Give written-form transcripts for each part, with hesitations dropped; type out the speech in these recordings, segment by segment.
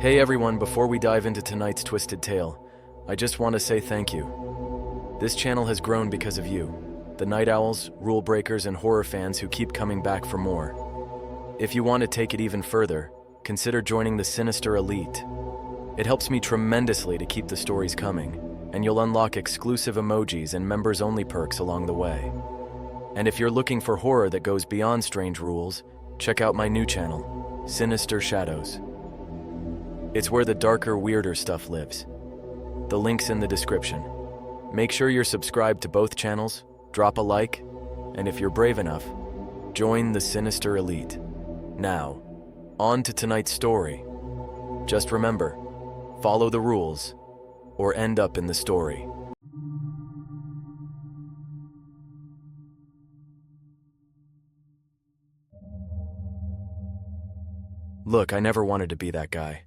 Hey everyone, before we dive into tonight's twisted tale, I just want to say thank you. This channel has grown because of you, the night owls, rule breakers, and horror fans who keep coming back for more. If you want to take it even further, consider joining the Sinister Elite. It helps me tremendously to keep the stories coming, and you'll unlock exclusive emojis and members-only perks along the way. And if you're looking for horror that goes beyond strange rules, check out my new channel, Sinister Shadows. It's where the darker, weirder stuff lives. The link's in the description. Make sure you're subscribed to both channels, drop a like, and if you're brave enough, join the Sinister Elite. Now, on to tonight's story. Just remember, follow the rules, or end up in the story. Look, I never wanted to be that guy.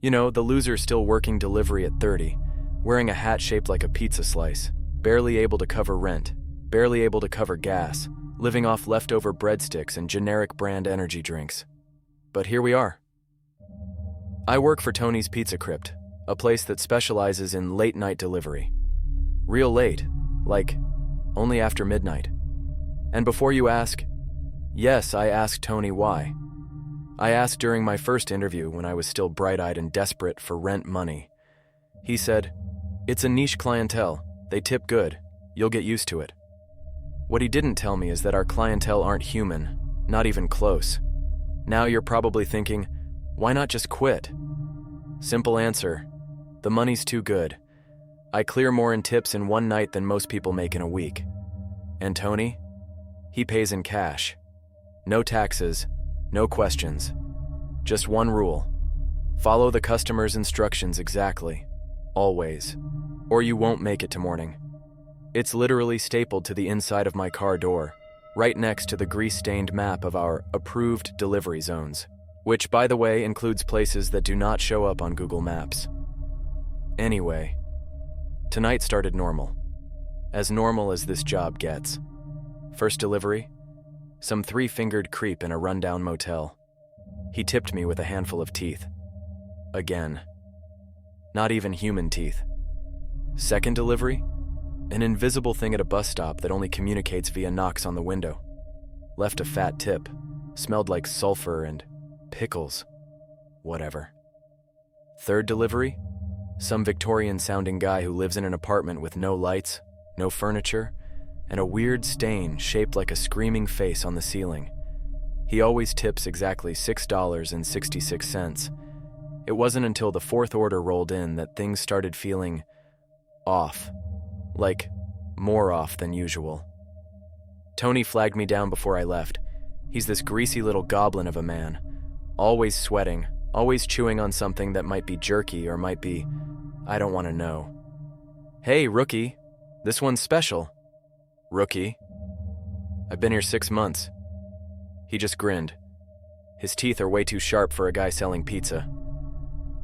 You know, the loser still working delivery at 30, wearing a hat shaped like a pizza slice, barely able to cover rent, barely able to cover gas, living off leftover breadsticks and generic brand energy drinks. But here we are. I work for Tony's Pizza Crypt, a place that specializes in late-night delivery. Real late, like only after midnight. And before you ask, yes, I asked Tony why. I asked during my first interview when I was still bright-eyed and desperate for rent money. He said, "It's a niche clientele. They tip good. You'll get used to it." What he didn't tell me is that our clientele aren't human, not even close. Now you're probably thinking, why not just quit? Simple answer, the money's too good. I clear more in tips in one night than most people make in a week. And Tony? He pays in cash. No taxes. No questions. Just one rule. Follow the customer's instructions exactly. Always. Or you won't make it to morning. It's literally stapled to the inside of my car door, right next to the grease-stained map of our approved delivery zones, which, by the way, includes places that do not show up on Google Maps. Anyway, tonight started normal. As normal as this job gets. First delivery? Some three-fingered creep in a rundown motel. He tipped me with a handful of teeth. Again. Not even human teeth. Second delivery? An invisible thing at a bus stop that only communicates via knocks on the window. Left a fat tip. Smelled like sulfur and pickles. Whatever. Third delivery? Some Victorian-sounding guy who lives in an apartment with no lights, no furniture, and a weird stain shaped like a screaming face on the ceiling. He always tips exactly $6.66. It wasn't until the fourth order rolled in that things started feeling off. Like, more off than usual. Tony flagged me down before I left. He's this greasy little goblin of a man. Always sweating, always chewing on something that might be jerky or might be, I don't want to know. "Hey, rookie, this one's special." "Rookie? I've been here 6 months." He just grinned. His teeth are way too sharp for a guy selling pizza.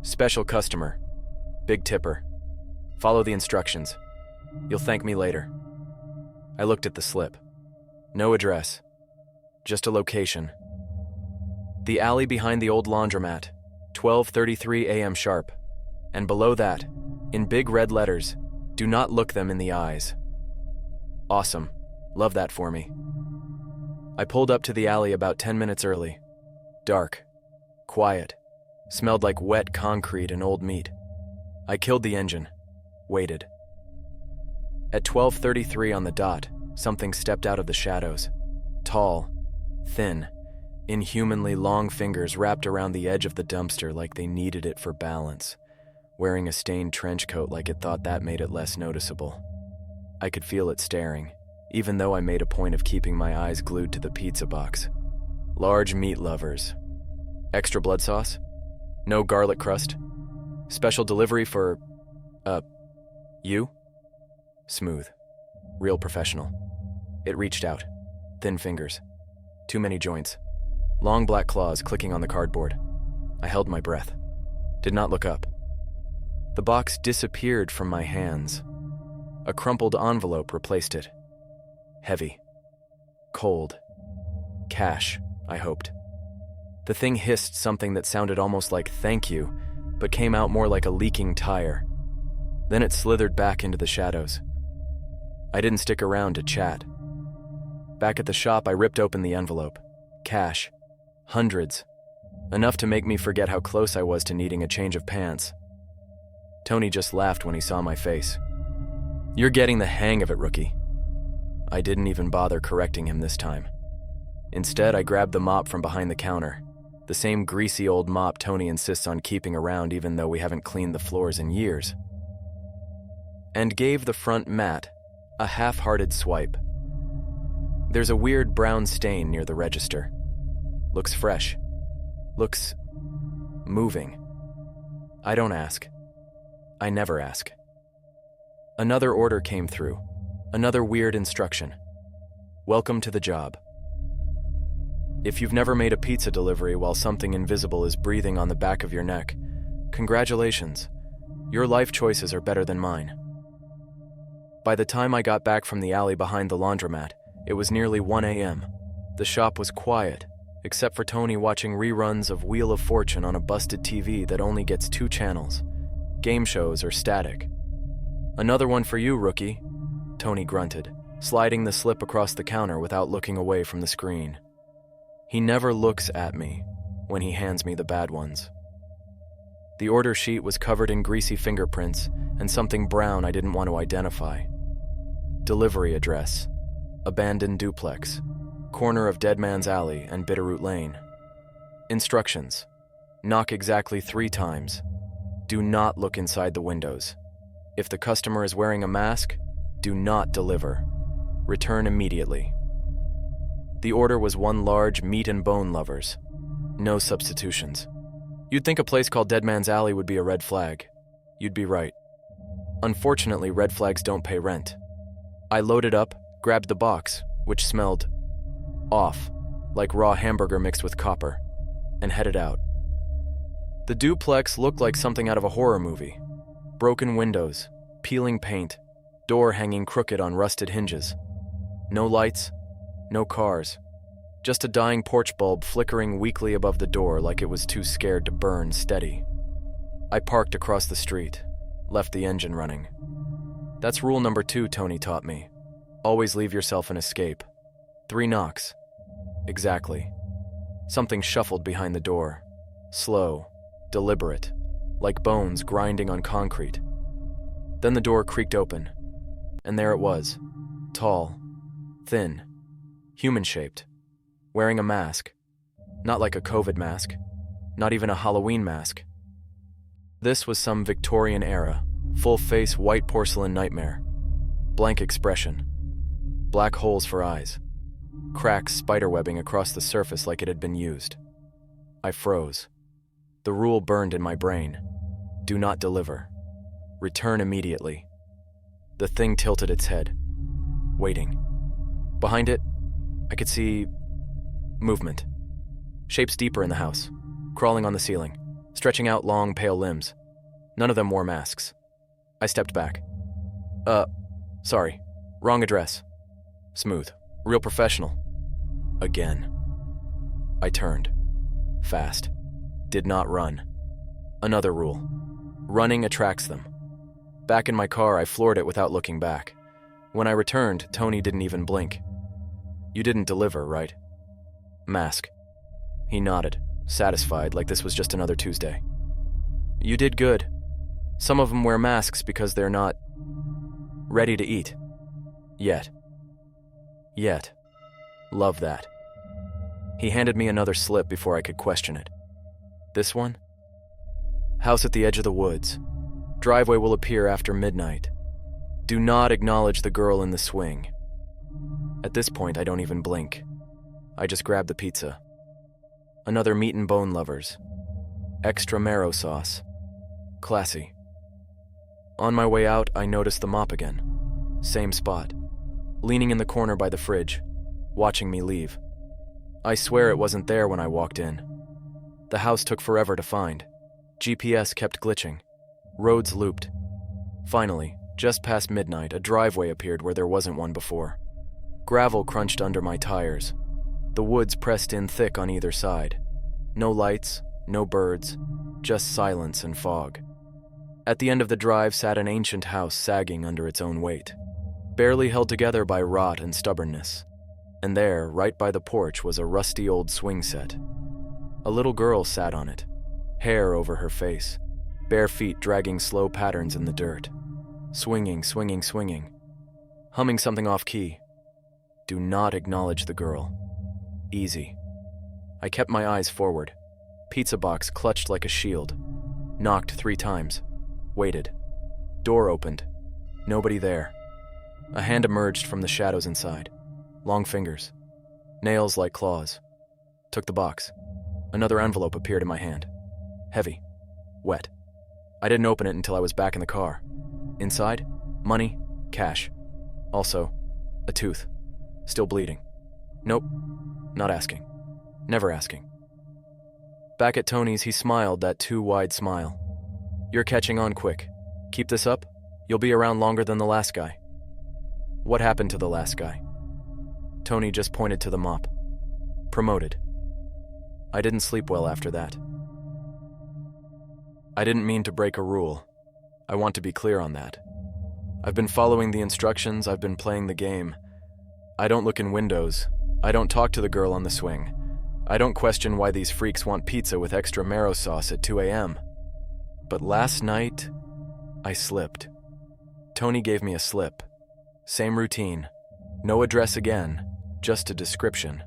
"Special customer. Big tipper. Follow the instructions. You'll thank me later." I looked at the slip. No address. Just a location. The alley behind the old laundromat, 12:33 a.m. sharp. And below that, in big red letters, "Do not look them in the eyes." Awesome. Love that for me. I pulled up to the alley about 10 minutes early. Dark. Quiet. Smelled like wet concrete and old meat. I killed the engine. Waited. At 12:33 on the dot, something stepped out of the shadows. Tall. Thin. Inhumanly long fingers wrapped around the edge of the dumpster like they needed it for balance. Wearing a stained trench coat like it thought that made it less noticeable. I could feel it staring, even though I made a point of keeping my eyes glued to the pizza box. Large meat lovers. Extra blood sauce? No garlic crust? Special delivery for, you? Smooth. Real professional. It reached out. Thin fingers. Too many joints. Long black claws clicking on the cardboard. I held my breath. Did not look up. The box disappeared from my hands. A crumpled envelope replaced it. Heavy. Cold. Cash, I hoped. The thing hissed something that sounded almost like thank you, but came out more like a leaking tire. Then it slithered back into the shadows. I didn't stick around to chat. Back at the shop, I ripped open the envelope. Cash. Hundreds. Enough to make me forget how close I was to needing a change of pants. Tony just laughed when he saw my face. "You're getting the hang of it, rookie." I didn't even bother correcting him this time. Instead, I grabbed the mop from behind the counter, the same greasy old mop Tony insists on keeping around even though we haven't cleaned the floors in years, and gave the front mat a half-hearted swipe. There's a weird brown stain near the register. Looks fresh. Looks moving. I don't ask. I never ask. Another order came through. Another weird instruction. Welcome to the job. If you've never made a pizza delivery while something invisible is breathing on the back of your neck, congratulations. Your life choices are better than mine. By the time I got back from the alley behind the laundromat, it was nearly 1 a.m. The shop was quiet, except for Tony watching reruns of Wheel of Fortune on a busted TV that only gets 2 channels. Game shows or static. "Another one for you, rookie," Tony grunted, sliding the slip across the counter without looking away from the screen. He never looks at me when he hands me the bad ones. The order sheet was covered in greasy fingerprints and something brown I didn't want to identify. Delivery address: abandoned duplex, corner of Dead Man's Alley and Bitterroot Lane. Instructions: knock exactly 3 times. Do not look inside the windows. If the customer is wearing a mask, do not deliver. Return immediately. The order was 1 large meat and bone lovers. No substitutions. You'd think a place called Dead Man's Alley would be a red flag. You'd be right. Unfortunately, red flags don't pay rent. I loaded up, grabbed the box, which smelled off, like raw hamburger mixed with copper, and headed out. The duplex looked like something out of a horror movie. Broken windows, peeling paint, door hanging crooked on rusted hinges. No lights, no cars. Just a dying porch bulb flickering weakly above the door like it was too scared to burn steady. I parked across the street, left the engine running. That's rule number 2 Tony taught me. Always leave yourself an escape. 3 knocks. Exactly. Something shuffled behind the door. Slow, deliberate, like bones grinding on concrete. Then the door creaked open, and there it was. Tall, thin, human-shaped. Wearing a mask. Not like a COVID mask. Not even a Halloween mask. This was some Victorian era, full-face white porcelain nightmare. Blank expression. Black holes for eyes. Cracks spiderwebbing across the surface like it had been used. I froze. The rule burned in my brain. Do not deliver. Return immediately. The thing tilted its head, waiting. Behind it, I could see movement. Shapes deeper in the house, crawling on the ceiling, stretching out long, pale limbs. None of them wore masks. I stepped back. Sorry. Wrong address. Smooth. Real professional. Again. I turned. Fast. Did not run. Another rule. Running attracts them. Back in my car, I floored it without looking back. When I returned, Tony didn't even blink. "You didn't deliver, right?" "Mask." He nodded, satisfied, like this was just another Tuesday. "You did good. Some of them wear masks because they're not ready to eat. Yet. Love that." He handed me another slip before I could question it. This one? House at the edge of the woods. Driveway will appear after midnight. Do not acknowledge the girl in the swing. At this point, I don't even blink. I just grab the pizza. Another meat and bone lovers. Extra marrow sauce. Classy. On my way out, I noticed the mop again. Same spot. Leaning in the corner by the fridge, watching me leave. I swear it wasn't there when I walked in. The house took forever to find. GPS kept glitching. Roads looped. Finally, just past midnight, a driveway appeared where there wasn't one before. Gravel crunched under my tires. The woods pressed in thick on either side. No lights, no birds, just silence and fog. At the end of the drive sat an ancient house sagging under its own weight, barely held together by rot and stubbornness. And there, right by the porch, was a rusty old swing set. A little girl sat on it, hair over her face, bare feet dragging slow patterns in the dirt, swinging, swinging, swinging, humming something off-key. Do not acknowledge the girl. Easy. I kept my eyes forward. Pizza box clutched like a shield. Knocked 3 times. Waited. Door opened. Nobody there. A hand emerged from the shadows inside. Long fingers. Nails like claws. Took the box. Another envelope appeared in my hand. Heavy. Wet. I didn't open it until I was back in the car. Inside, money, cash. Also, a tooth. Still bleeding. Nope. Not asking. Never asking. Back at Tony's, he smiled that too wide smile. You're catching on quick. Keep this up, you'll be around longer than the last guy. What happened to the last guy? Tony just pointed to the mop. Promoted. I didn't sleep well after that. I didn't mean to break a rule. I want to be clear on that. I've been following the instructions, I've been playing the game. I don't look in windows. I don't talk to the girl on the swing. I don't question why these freaks want pizza with extra marrow sauce at 2 a.m. But last night, I slipped. Tony gave me a slip. Same routine. No address again, just a description.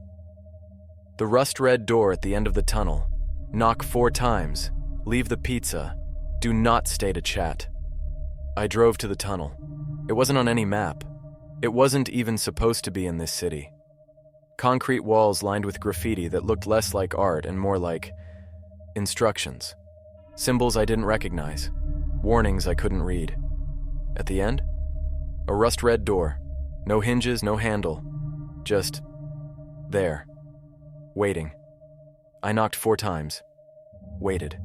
The rust-red door at the end of the tunnel. Knock 4 times. Leave the pizza. Do not stay to chat. I drove to the tunnel. It wasn't on any map. It wasn't even supposed to be in this city. Concrete walls lined with graffiti that looked less like art and more like instructions. Symbols I didn't recognize. Warnings I couldn't read. At the end, a rust-red door. No hinges, no handle. Just there. Waiting. I knocked 4 times. Waited.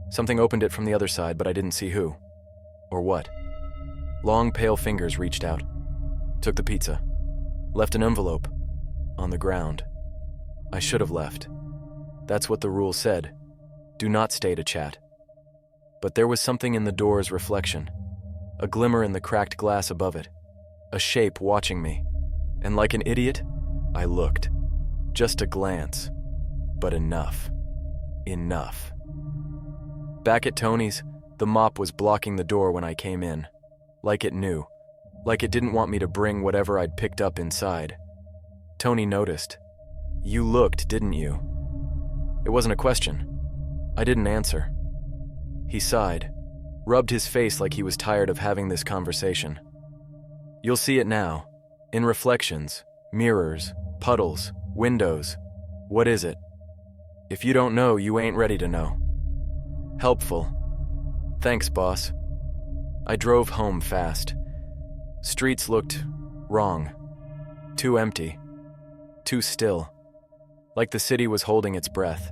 Something opened it from the other side, but I didn't see who. Or what. Long, pale fingers reached out. Took the pizza. Left an envelope. On the ground. I should have left. That's what the rule said. Do not stay to chat. But there was something in the door's reflection. A glimmer in the cracked glass above it. A shape watching me. And like an idiot, I looked. Just a glance. But enough. Enough. Back at Tony's, the mop was blocking the door when I came in. Like it knew. Like it didn't want me to bring whatever I'd picked up inside. Tony noticed. You looked, didn't you? It wasn't a question. I didn't answer. He sighed, rubbed his face like he was tired of having this conversation. You'll see it now. In reflections, mirrors, puddles, windows. What is it? If you don't know, you ain't ready to know. Helpful. Thanks, boss. I drove home fast. Streets looked wrong. Too empty. Too still. Like the city was holding its breath.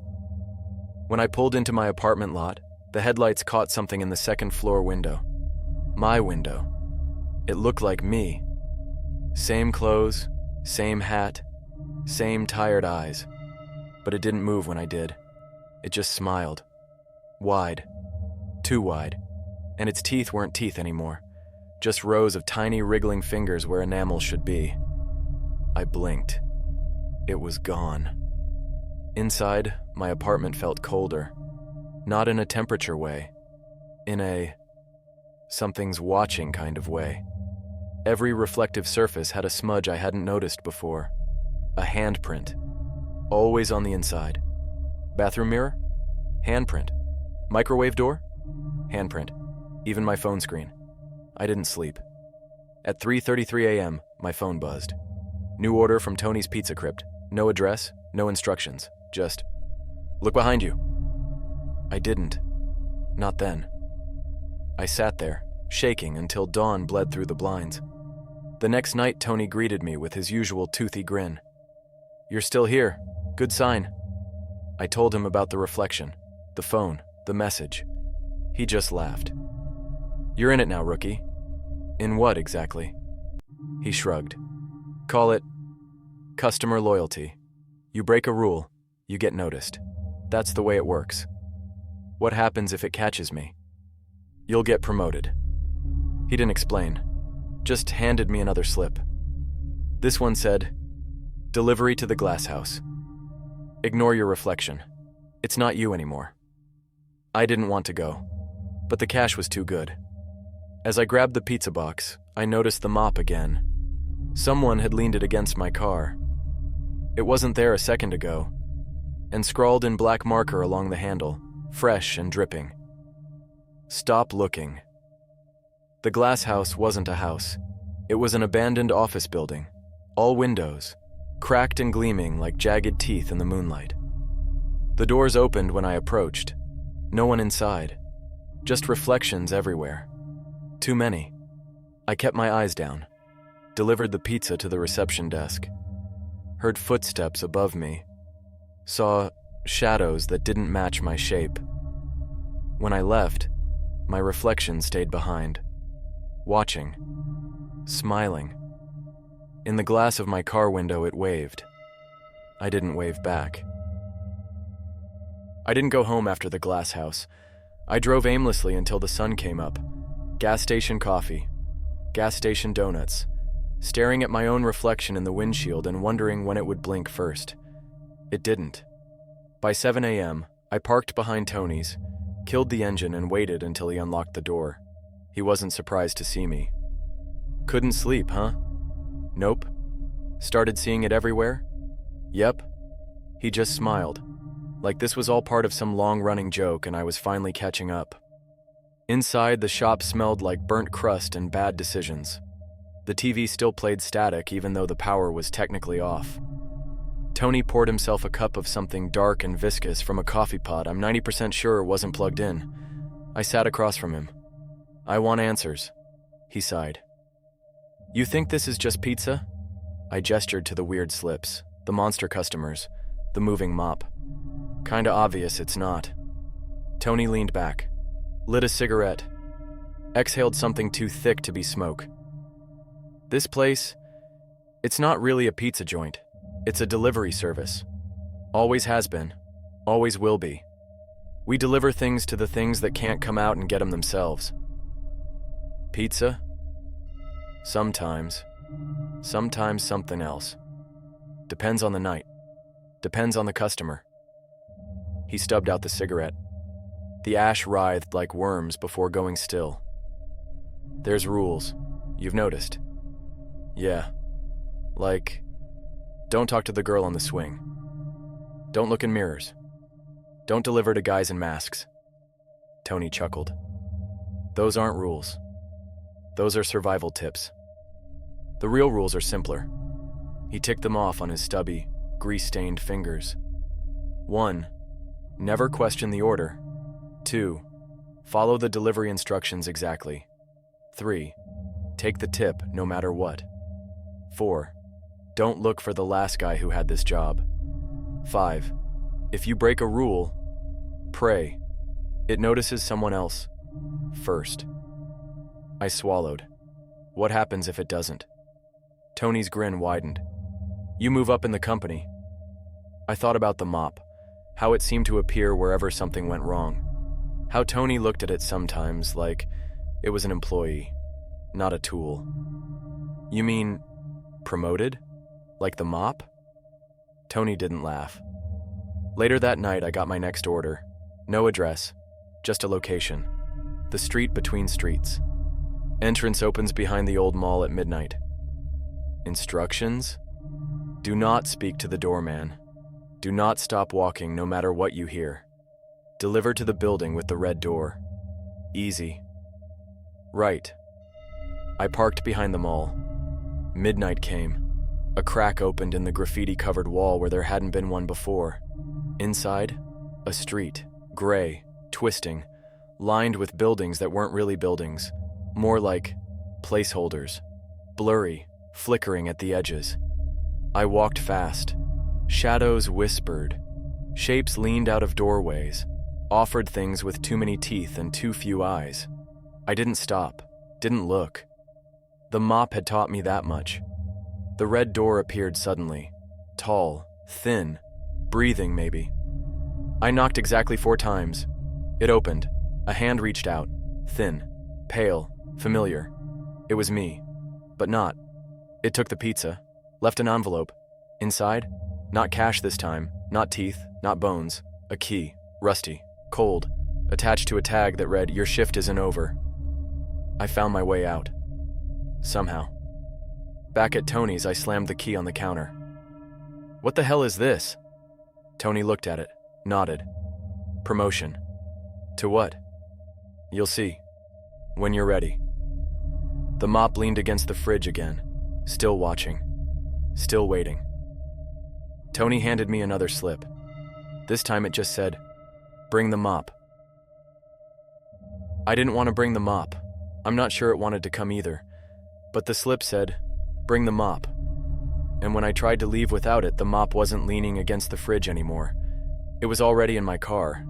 When I pulled into my apartment lot, the headlights caught something in the second-floor window. My window. It looked like me. Same clothes, same hat, same tired eyes. But it didn't move when I did. It just smiled. Wide. Too wide. And its teeth weren't teeth anymore. Just rows of tiny wriggling fingers where enamel should be. I blinked. It was gone. Inside, my apartment felt colder. Not in a temperature way. In a something's watching kind of way. Every reflective surface had a smudge I hadn't noticed before. A handprint. Always on the inside. Bathroom mirror? Handprint. Microwave door? Handprint. Even my phone screen. I didn't sleep. At 3:33 a.m., my phone buzzed. New order from Tony's Pizza Crypt. No address, no instructions. Just, look behind you. I didn't. Not then. I sat there, shaking until dawn bled through the blinds. The next night, Tony greeted me with his usual toothy grin. You're still here. Good sign. I told him about the reflection, the phone, the message. He just laughed. You're in it now, rookie. In what exactly? He shrugged. Call it customer loyalty. You break a rule, you get noticed. That's the way it works. What happens if it catches me? You'll get promoted. He didn't explain, just handed me another slip. This one said, delivery to the glass house. Ignore your reflection. It's not you anymore. I didn't want to go, but the cash was too good. As I grabbed the pizza box, I noticed the mop again. Someone had leaned it against my car. It wasn't there a second ago, and scrawled in black marker along the handle, fresh and dripping. Stop looking. The glass house wasn't a house. It was an abandoned office building, all windows, cracked and gleaming like jagged teeth in the moonlight. The doors opened when I approached. No one inside, just reflections everywhere. Too many. I kept my eyes down, delivered the pizza to the reception desk, heard footsteps above me, saw shadows that didn't match my shape. When I left, my reflection stayed behind, watching, smiling. In the glass of my car window, it waved. I didn't wave back. I didn't go home after the glass house. I drove aimlessly until the sun came up. Gas station coffee, gas station donuts, staring at my own reflection in the windshield and wondering when it would blink first. It didn't. By 7 a.m., I parked behind Tony's, killed the engine and waited until he unlocked the door. He wasn't surprised to see me. Couldn't sleep, huh? Nope. Started seeing it everywhere? Yep. He just smiled, like this was all part of some long-running joke and I was finally catching up. Inside, the shop smelled like burnt crust and bad decisions. The TV still played static even though the power was technically off. Tony poured himself a cup of something dark and viscous from a coffee pot I'm 90% sure wasn't plugged in. I sat across from him. I want answers, he sighed. You think this is just pizza? I gestured to the weird slips, the monster customers, the moving mop. Kinda obvious it's not. Tony leaned back, lit a cigarette, exhaled something too thick to be smoke. This place, it's not really a pizza joint. It's a delivery service. Always has been. Always will be. We deliver things to the things that can't come out and get them themselves. Pizza? Sometimes. Sometimes something else. Depends on the night. Depends on the customer. He stubbed out the cigarette. The ash writhed like worms before going still. There's rules. You've noticed. Yeah. Like, don't talk to the girl on the swing. Don't look in mirrors. Don't deliver to guys in masks. Tony chuckled. Those aren't rules. Those are survival tips. The real rules are simpler. He ticked them off on his stubby, grease-stained fingers. 1. Never question the order. 2. Follow the delivery instructions exactly. 3. Take the tip no matter what. 4. Don't look for the last guy who had this job. 5. If you break a rule, pray. It notices someone else first. I swallowed. What happens if it doesn't? Tony's grin widened. You move up in the company. I thought about the mop, how it seemed to appear wherever something went wrong. How Tony looked at it sometimes like it was an employee, not a tool. You mean promoted? Like the mop? Tony didn't laugh. Later that night, I got my next order. No address, just a location. The street between streets. Entrance opens behind the old mall at midnight. Instructions? Do not speak to the doorman. Do not stop walking no matter what you hear. Deliver to the building with the red door. Easy. Right. I parked behind the mall. Midnight came. A crack opened in the graffiti-covered wall where there hadn't been one before. Inside, a street, gray, twisting, lined with buildings that weren't really buildings, more like placeholders, blurry, flickering at the edges. I walked fast. Shadows whispered. Shapes leaned out of doorways, offered things with too many teeth and too few eyes. I didn't stop, didn't look. The mop had taught me that much. The red door appeared suddenly, tall, thin, breathing maybe. I knocked exactly 4 times. It opened. A hand reached out. Thin, pale, familiar. It was me. But not. It took the pizza, left an envelope. Inside, not cash this time, not teeth, not bones. A key, rusty, cold, attached to a tag that read, "Your shift isn't over." I found my way out. Somehow. Back at Tony's, I slammed the key on the counter. "What the hell is this?" Tony looked at it, nodded. "Promotion." "To what?" "You'll see. When you're ready." The mop leaned against the fridge again, still watching, still waiting. Tony handed me another slip. This time it just said, "Bring the mop." I didn't want to bring the mop. I'm not sure it wanted to come either. But the slip said, "Bring the mop." And when I tried to leave without it, the mop wasn't leaning against the fridge anymore. It was already in my car.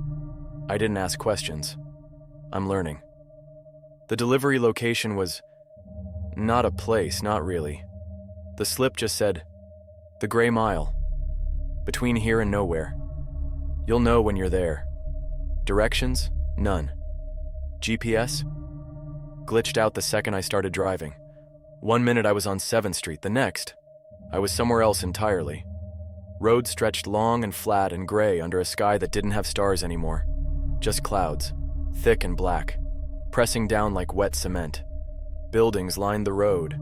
I didn't ask questions. I'm learning. The delivery location was not a place, not really. The slip just said, "The Gray Mile. Between here and nowhere. You'll know when you're there." Directions? None. GPS? Glitched out the second I started driving. 1 minute I was on 7th Street, the next, I was somewhere else entirely. Road stretched long and flat and gray under a sky that didn't have stars anymore. Just clouds, thick and black, pressing down like wet cement. Buildings lined the road,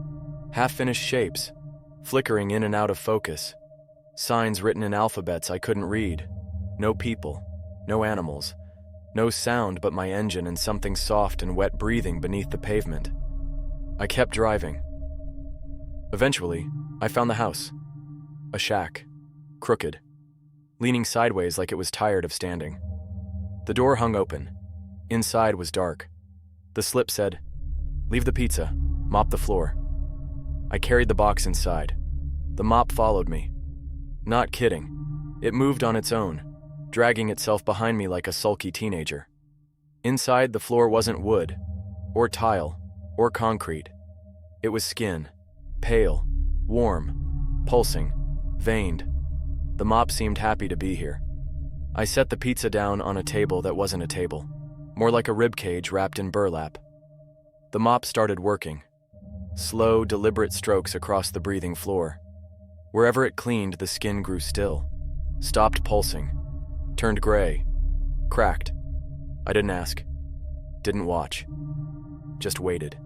half-finished shapes, flickering in and out of focus. Signs written in alphabets I couldn't read. No people, no animals, no sound but my engine and something soft and wet breathing beneath the pavement. I kept driving. Eventually, I found the house. A shack, crooked, leaning sideways like it was tired of standing. The door hung open. Inside was dark. The slip said, "Leave the pizza, mop the floor." I carried the box inside. The mop followed me. Not kidding. It moved on its own, dragging itself behind me like a sulky teenager. Inside, the floor wasn't wood, or tile, or concrete. It was skin, pale, warm, pulsing, veined. The mop seemed happy to be here. I set the pizza down on a table that wasn't a table, more like a rib cage wrapped in burlap. The mop started working. Slow, deliberate strokes across the breathing floor. Wherever it cleaned, the skin grew still, stopped pulsing, turned gray, cracked. I didn't ask, didn't watch, just waited.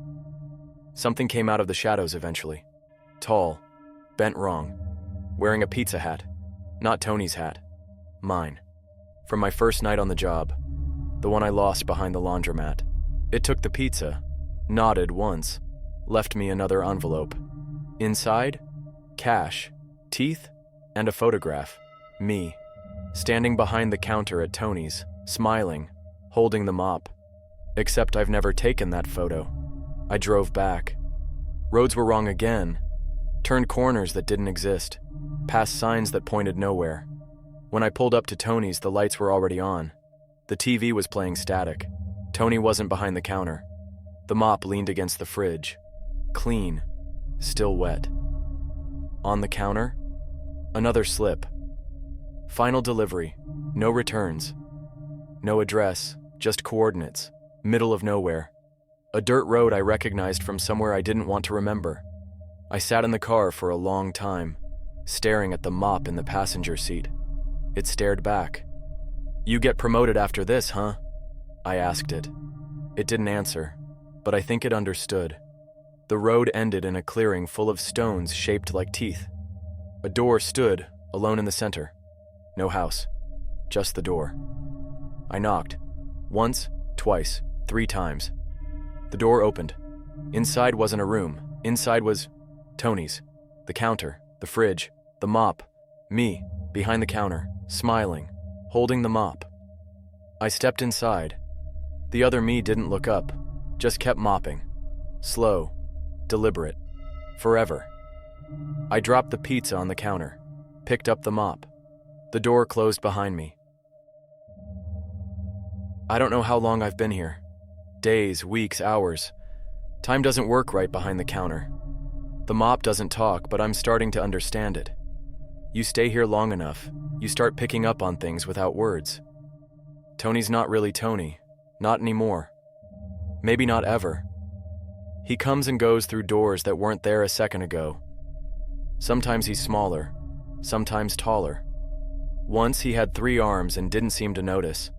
Something came out of the shadows eventually. Tall, bent wrong, wearing a pizza hat. Not Tony's hat, mine. From my first night on the job, the one I lost behind the laundromat. It took the pizza, nodded once, left me another envelope. Inside, cash, teeth, and a photograph. Me, standing behind the counter at Tony's, smiling, holding the mop. Except I've never taken that photo. I drove back. Roads were wrong again. Turned corners that didn't exist. Past signs that pointed nowhere. When I pulled up to Tony's, the lights were already on. The TV was playing static. Tony wasn't behind the counter. The mop leaned against the fridge. Clean, still wet. On the counter, another slip. Final delivery, no returns. No address, just coordinates. Middle of nowhere. A dirt road I recognized from somewhere I didn't want to remember. I sat in the car for a long time, staring at the mop in the passenger seat. It stared back. "You get promoted after this, huh?" I asked it. It didn't answer, but I think it understood. The road ended in a clearing full of stones shaped like teeth. A door stood, alone in the center. No house, just the door. I knocked. Once, twice, 3 times. The door opened. Inside wasn't a room. Inside was Tony's. The counter, the fridge, the mop, me, behind the counter, smiling, holding the mop. I stepped inside. The other me didn't look up, just kept mopping. Slow, deliberate, forever. I dropped the pizza on the counter, picked up the mop. The door closed behind me. I don't know how long I've been here. Days, weeks, hours. Time doesn't work right behind the counter. The mop doesn't talk, but I'm starting to understand it. You stay here long enough, you start picking up on things without words. Tony's not really Tony. Not anymore. Maybe not ever. He comes and goes through doors that weren't there a second ago. Sometimes he's smaller, sometimes taller. Once he had 3 arms and didn't seem to notice.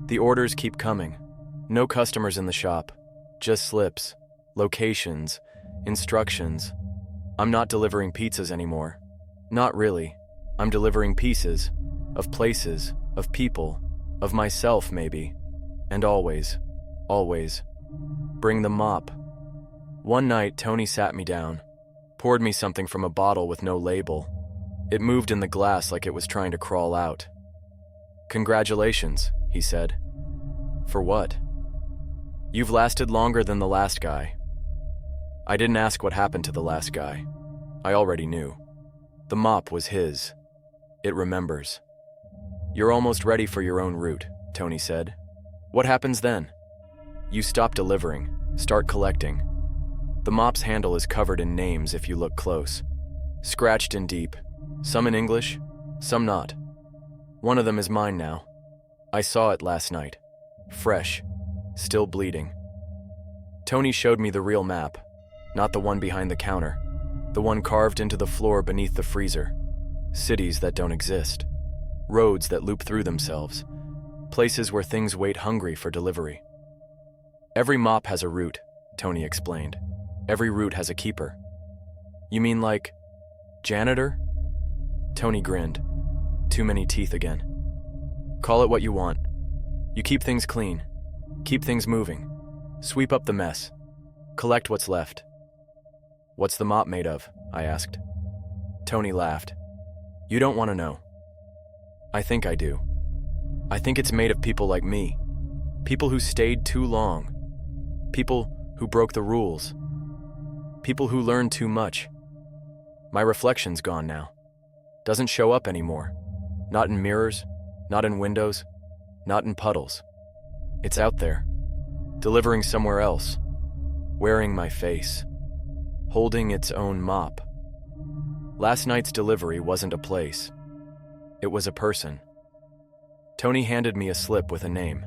The orders keep coming. No customers in the shop. Just slips, locations, instructions. I'm not delivering pizzas anymore. Not really. I'm delivering pieces, of places, of people, of myself maybe. And always, bring the mop. One night, Tony sat me down, poured me something from a bottle with no label. It moved in the glass like it was trying to crawl out. "Congratulations," he said. "For what?" "You've lasted longer than the last guy." I didn't ask what happened to the last guy. I already knew. The mop was his. It remembers. "You're almost ready for your own route," Tony said. "What happens then?" "You stop delivering, start collecting." The mop's handle is covered in names if you look close. Scratched in deep. Some in English, some not. One of them is mine now. I saw it last night. Fresh. Still bleeding. Tony showed me the real map, not the one behind the counter. The one carved into the floor beneath the freezer. Cities that don't exist. Roads that loop through themselves. Places where things wait hungry for delivery. Every mop has a route, Tony explained. Every route has a keeper. "You mean like janitor?" Tony grinned. Too many teeth again. "Call it what you want. You keep things clean. Keep things moving. Sweep up the mess. Collect what's left." "What's the mop made of?" I asked. Tony laughed. "You don't want to know." "I think I do. I think it's made of people like me. People who stayed too long. People who broke the rules. People who learned too much. My reflection's gone now. Doesn't show up anymore. Not in mirrors, not in windows, not in puddles. It's out there, delivering somewhere else, wearing my face, holding its own mop. Last night's delivery wasn't a place. It was a person. Tony handed me a slip with a name.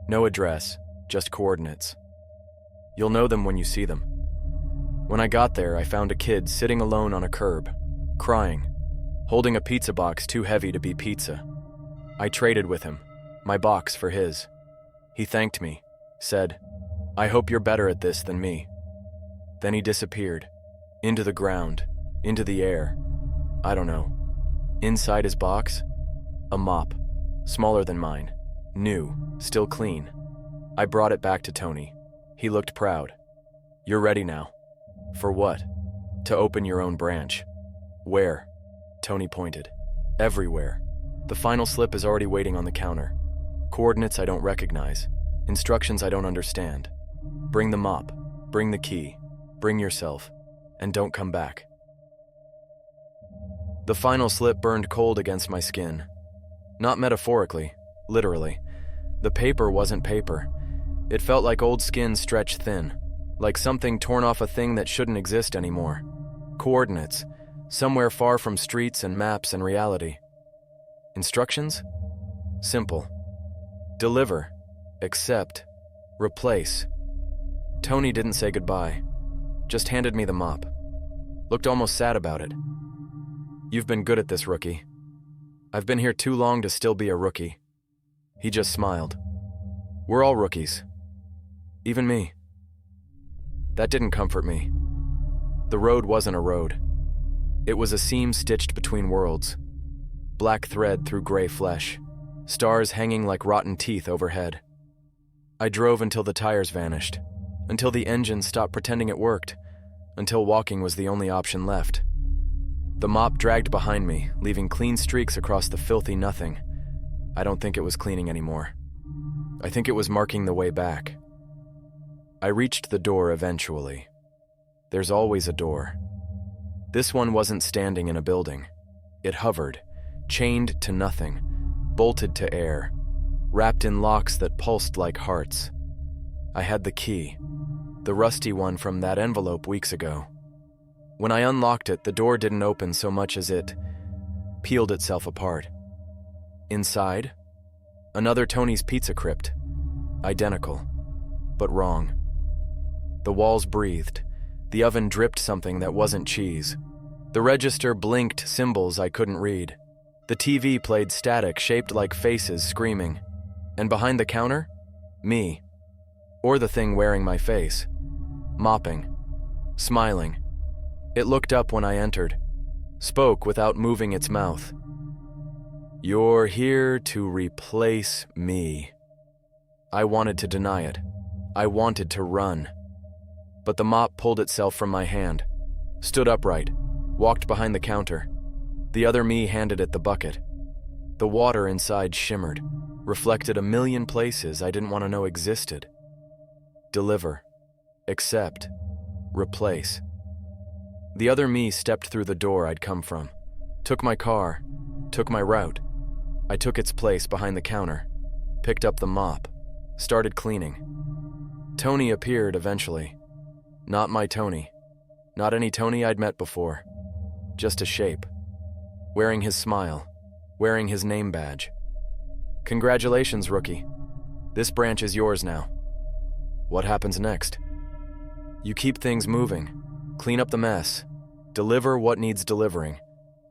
No address, just coordinates. You'll know them when you see them. When I got there, I found a kid sitting alone on a curb, crying, holding a pizza box too heavy to be pizza. I traded with him, my box for his. He thanked me, said, "I hope you're better at this than me." Then he disappeared, into the ground, into the air. I don't know. Inside his box, a mop, smaller than mine, new, still clean. I brought it back to Tony. He looked proud. "You're ready now." "For what?" "To open your own branch." "Where?" Tony pointed. "Everywhere. The final slip is already waiting on the counter. Coordinates I don't recognize. Instructions I don't understand. Bring the mop. Bring the key. Bring yourself. And don't come back." The final slip burned cold against my skin. Not metaphorically, literally. The paper wasn't paper. It felt like old skin stretched thin, like something torn off a thing that shouldn't exist anymore. Coordinates, somewhere far from streets and maps and reality. Instructions? Simple. Deliver, accept, replace. Tony didn't say goodbye, just handed me the mop. Looked almost sad about it. "You've been good at this, rookie. I've been here too long to still be a rookie." He just smiled. "We're all rookies. Even me." That didn't comfort me. The road wasn't a road. It was a seam stitched between worlds. Black thread through gray flesh. Stars hanging like rotten teeth overhead. I drove until the tires vanished. Until the engine stopped pretending it worked. Until walking was the only option left. The mop dragged behind me, leaving clean streaks across the filthy nothing. I don't think it was cleaning anymore. I think it was marking the way back. I reached the door eventually. There's always a door. This one wasn't standing in a building. It hovered, chained to nothing, bolted to air, wrapped in locks that pulsed like hearts. I had the key, the rusty one from that envelope weeks ago. When I unlocked it, the door didn't open so much as it peeled itself apart. Inside, Another Tony's Pizza Crypt. Identical, but wrong. The walls breathed. The oven dripped something that wasn't cheese. The register blinked symbols I couldn't read. The TV played static shaped like faces screaming. And behind the counter? Me. Or the thing wearing my face. Mopping. Smiling. It looked up when I entered. Spoke without moving its mouth. "You're here to replace me." I wanted to deny it. I wanted to run. But the mop pulled itself from my hand, stood upright, walked behind the counter. The other me handed it the bucket. The water inside shimmered, reflected a million places I didn't want to know existed. Deliver. Accept. Replace. The other me stepped through the door I'd come from, took my car, took my route. I took its place behind the counter, picked up the mop, started cleaning. Tony appeared eventually. Not my Tony. Not any Tony I'd met before. Just a shape. Wearing his smile. Wearing his name badge. "Congratulations, rookie. This branch is yours now." What happens next? You keep things moving. Clean up the mess. Deliver what needs delivering.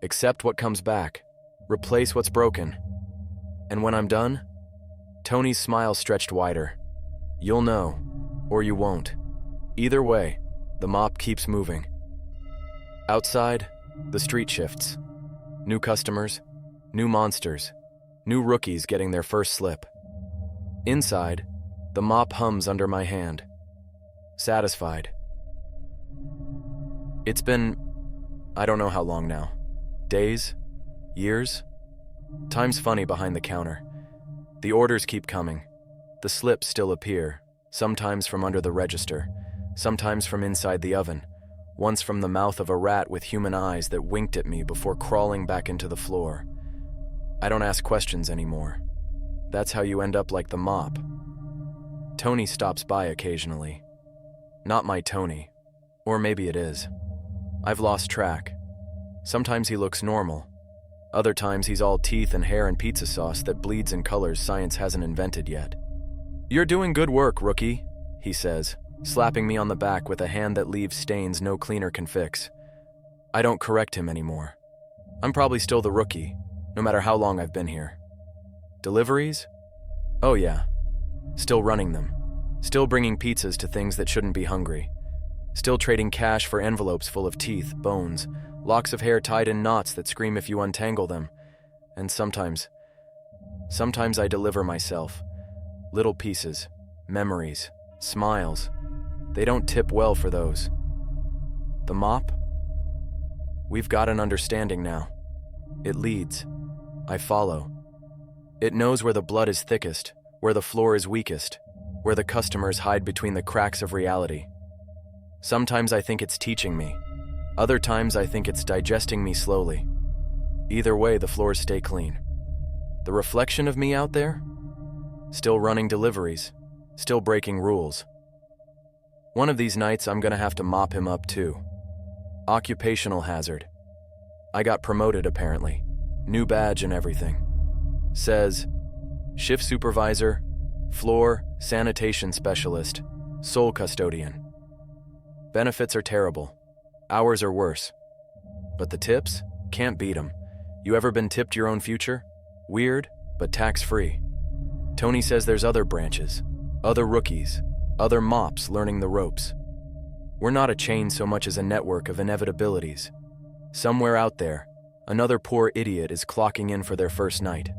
Accept what comes back. Replace what's broken. And when I'm done, Tony's smile stretched wider. You'll know, or you won't. Either way, the mop keeps moving. Outside, the street shifts. New customers, new monsters, new rookies getting their first slip. Inside, the mop hums under my hand. Satisfied. It's been, I don't know how long now. Days? Years? Time's funny behind the counter. The orders keep coming. The slips still appear, sometimes from under the register, sometimes from inside the oven, once from the mouth of a rat with human eyes that winked at me before crawling back into the floor. I don't ask questions anymore. That's how you end up like the mop. Tony stops by occasionally. Not my Tony. Or maybe it is. I've lost track. Sometimes he looks normal. Other times he's all teeth and hair and pizza sauce that bleeds in colors science hasn't invented yet. "You're doing good work, rookie," he says, slapping me on the back with a hand that leaves stains no cleaner can fix. I don't correct him anymore. I'm probably still the rookie, no matter how long I've been here. Deliveries? Oh yeah. Still running them. Still bringing pizzas to things that shouldn't be hungry. Still trading cash for envelopes full of teeth, bones, locks of hair tied in knots that scream if you untangle them. And sometimes I deliver myself. Little pieces, memories, smiles. They don't tip well for those. The mop? We've got an understanding now. It leads. I follow. It knows where the blood is thickest, where the floor is weakest, where the customers hide between the cracks of reality. Sometimes I think it's teaching me. Other times I think it's digesting me slowly. Either way, the floors stay clean. The reflection of me out there? Still running deliveries, still breaking rules. One of these nights I'm gonna have to mop him up too. Occupational hazard. I got promoted apparently. New badge and everything. Says, shift supervisor, floor sanitation specialist, sole custodian. Benefits are terrible. Hours are worse. But the tips? Can't beat them. You ever been tipped your own future? Weird, but tax-free. Tony says there's other branches, other rookies, other mops learning the ropes. We're not a chain so much as a network of inevitabilities. Somewhere out there, another poor idiot is clocking in for their first night.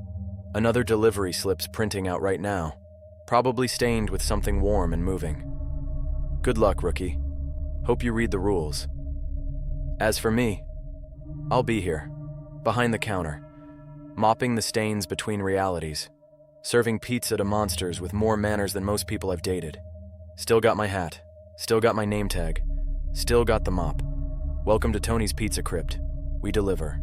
Another delivery slip's printing out right now, probably stained with something warm and moving. Good luck, rookie. Hope you read the rules. As for me, I'll be here, behind the counter, mopping the stains between realities, serving pizza to monsters with more manners than most people I've dated. Still got my hat, still got my name tag, still got the mop. Welcome to Tony's Pizza Crypt. We deliver.